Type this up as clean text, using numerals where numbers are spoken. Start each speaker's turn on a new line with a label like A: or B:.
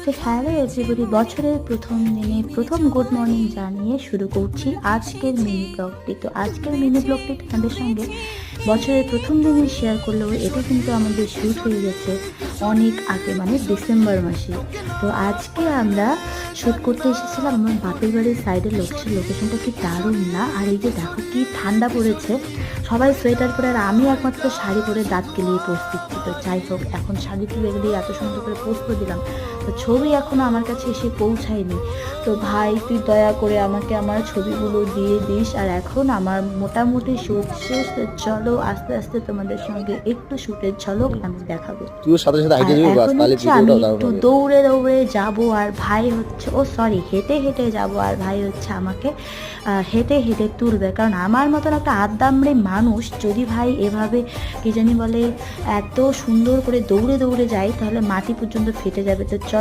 A: তো hello everybody, বছরের প্রথম দিনে প্রথম গুড মর্নিং জানিয়ে শুরু করছি আজকের মিনি ব্লগটি। তো আজকের মিনি ব্লগটি তোমাদের সঙ্গে বছরের প্রথম দিনে শেয়ার করলেও এটা কিন্তু আমাদের শ্যুট হয়ে গেছে অনেক আগে, মানে ডিসেম্বর মাসে। তো আজকে আমরা শ্যুট করতে এসেছিলাম আমার বাপের বাড়ির সাইডের লোকেশনটা কি দারুণ না? আর এই যে দেখো কি ঠান্ডা পড়েছে, সবাই সোয়েটার পরে আর আমি একমাত্র শাড়ি পরে দাঁত কেলিয়ে পোস্ট দিচ্ছি। তো যাই হোক, এখন শাড়ি তুলে দিয়ে এত সুন্দর করে পোস্ট করে দিলাম, তো ছবি এখনো আমার কাছে এসে পৌঁছায়নি। তো ভাই তুই দয়া করে আমাকে আমার ছবিগুলো দিয়ে দিস। আর এখন আমার মোটামুটি শ্যুট শেষ, তো চলো আস্তে আস্তে তোমাদের সঙ্গে একটু শ্যুটের ঝলক আমি দেখাবো।
B: তুইও সাথে সাথে
A: আর
B: হাইটে যাবি, বাস
A: এখন
B: তাহলে
A: হচ্ছে আমি
B: ভিডিওটাও দারুণ
A: একটু
B: হবে।
A: দৌড়ে দৌড়ে যাব, আর ভাই হচ্ছে হেঁটে হেঁটে যাব, আর ভাই হচ্ছে আমাকে হেঁটে হেঁটে তুলবে। কারণ আমার মতন একটা আদ্দামড়ে মানুষ যদি ভাই এভাবে কি জানি বলে এত সুন্দর করে দৌড়ে দৌড়ে যায়, তাহলে মাটি পর্যন্ত ফেটে যাবে। তো চলো